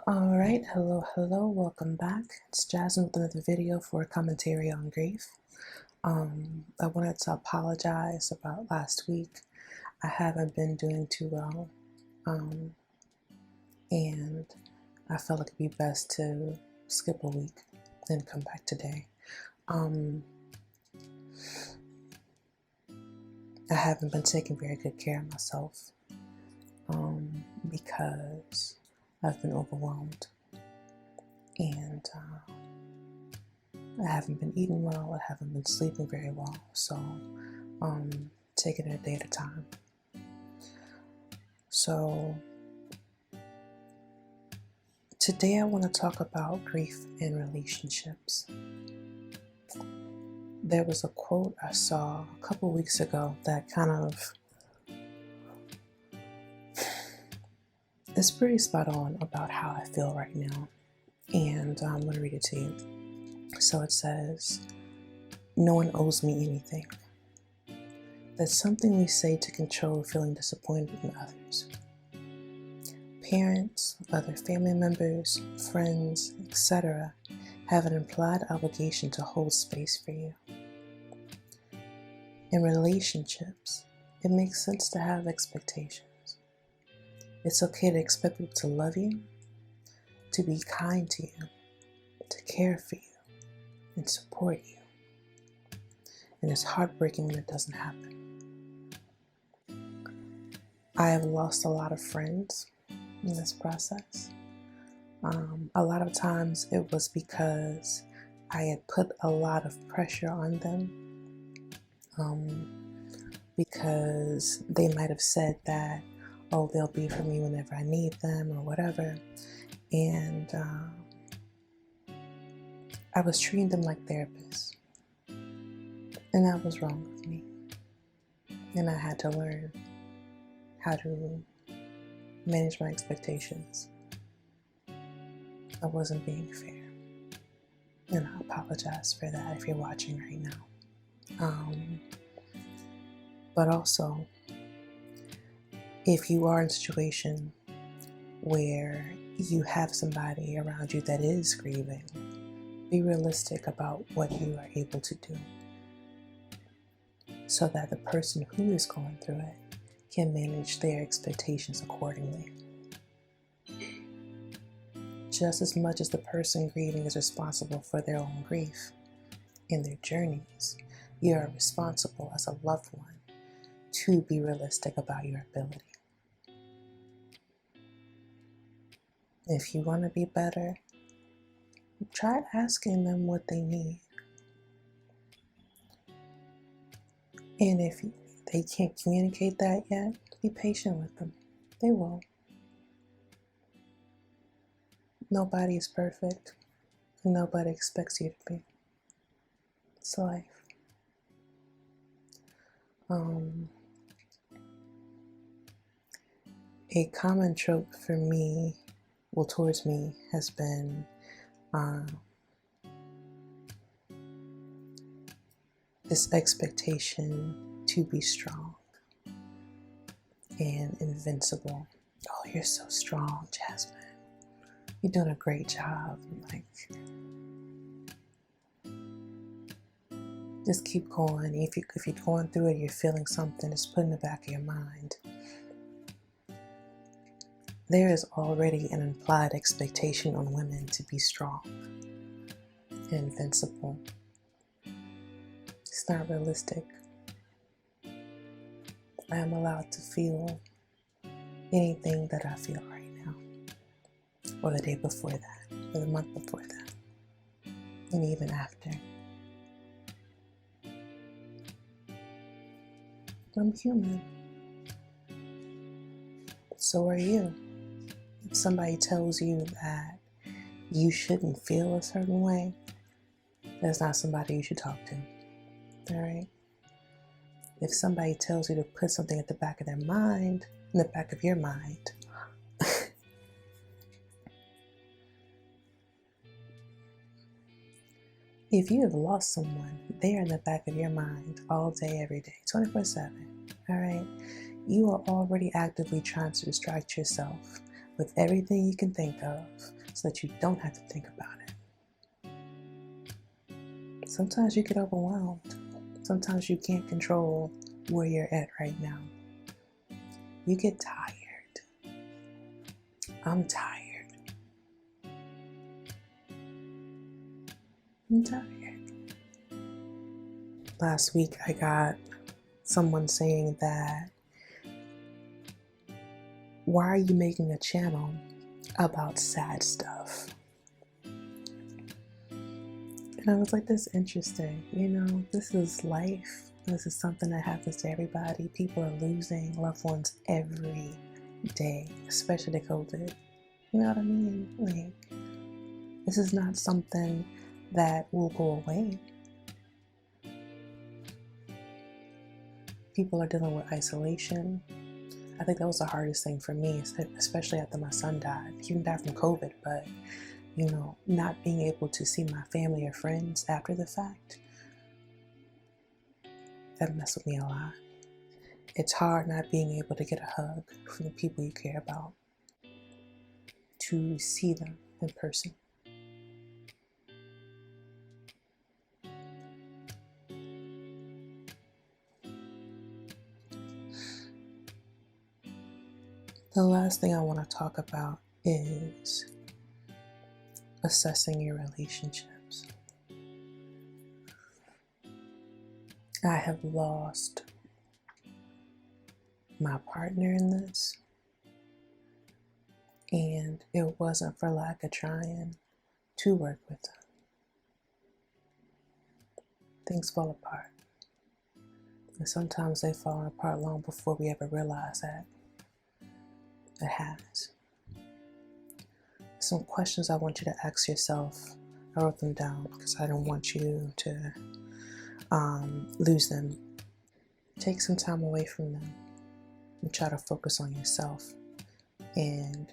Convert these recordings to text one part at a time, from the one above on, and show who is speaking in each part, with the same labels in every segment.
Speaker 1: Alright, hello, welcome back. It's Jasmine with another video for a commentary on grief. I wanted to apologize about last week. I haven't been doing too well, and I felt like it'd be best to skip a week and come back today. I haven't been taking very good care of myself because I've been overwhelmed, and I haven't been eating well, I haven't been sleeping very well, so taking it a day at a time. So today I want to talk about grief in relationships. There was a quote I saw a couple weeks ago that kind of is pretty spot on about how I feel right now, and I'm going to read it to you. So it says, "No one owes me anything." That's something we say to control feeling disappointed in others. Parents, other family members, friends, etc. have an implied obligation to hold space for you. In relationships, it makes sense to have expectations. It's okay to expect people to love you, to be kind to you, to care for you, and support you. And it's heartbreaking when it doesn't happen. I have lost a lot of friends in this process. A lot of times it was because I had put a lot of pressure on them, because they might have said that, oh, they'll be for me whenever I need them or whatever, and I was treating them like therapists, and that was wrong with me, and I had to learn how to manage my expectations. I wasn't being fair, and I apologize for that if you're watching right now. But also, if you are in a situation where you have somebody around you that is grieving, be realistic about what you are able to do so that the person who is going through it can manage their expectations accordingly. Just as much as the person grieving is responsible for their own grief and their journeys, you are responsible as a loved one to be realistic about your ability. If you want to be better, try asking them what they need. And if they can't communicate that yet, be patient with them. They will. Nobody is perfect, and nobody expects you to be. It's life. A common trope for me, towards me, has been this expectation to be strong and invincible. Oh, you're so strong, Jasmine. You're doing a great job. Like, just keep going. If you're going through it, you're feeling something, just put in the back of your mind, there is already an implied expectation on women to be strong and invincible. It's not realistic. I am allowed to feel anything that I feel right now, or the day before that, or the month before that, and even after. I'm human. So are you. If somebody tells you that you shouldn't feel a certain way, that's not somebody you should talk to. All right? If somebody tells you to put something at the back of their mind, in the back of your mind, if you have lost someone, they are in the back of your mind all day, every day, 24/7. All right? You are already actively trying to distract yourself with everything you can think of so that you don't have to think about it. Sometimes you get overwhelmed. Sometimes you can't control where you're at right now. You get tired. I'm tired. I'm tired. Last week I got someone saying that, why are you making a channel about sad stuff? And I was like, that's interesting. This is life. This is something that happens to everybody. People are losing loved ones every day, especially the COVID. You know what I mean? Like, this is not something that will go away. People are dealing with isolation. I think that was the hardest thing for me, especially after my son died. He didn't die from COVID, but not being able to see my family or friends after the fact, that messed with me a lot. It's hard not being able to get a hug from the people you care about, to see them in person. The last thing I want to talk about is assessing your relationships. I have lost my partner in this, and it wasn't for lack of trying to work with them. Things fall apart, and sometimes they fall apart long before we ever realize that it has. Some questions I want you to ask yourself. I wrote them down because I don't want you to lose them. Take some time away from them and try to focus on yourself and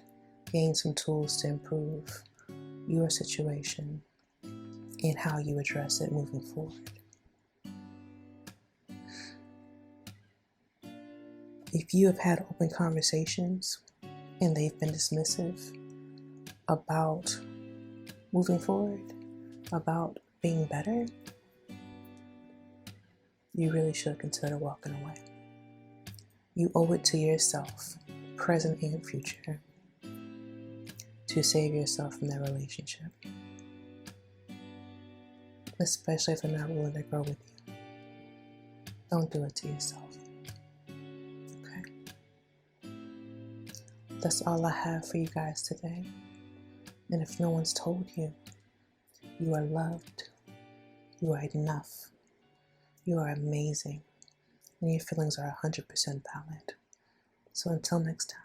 Speaker 1: gain some tools to improve your situation and how you address it moving forward. If you have had open conversations and they've been dismissive about moving forward, about being better, you really should consider walking away. You owe it to yourself, present and future, to save yourself from that relationship, especially if they're not willing to grow with you. Don't do it to yourself. Okay? That's all I have for you guys today. And if no one's told you, you are loved, you are enough, you are amazing, and your feelings are 100% valid. So until next time.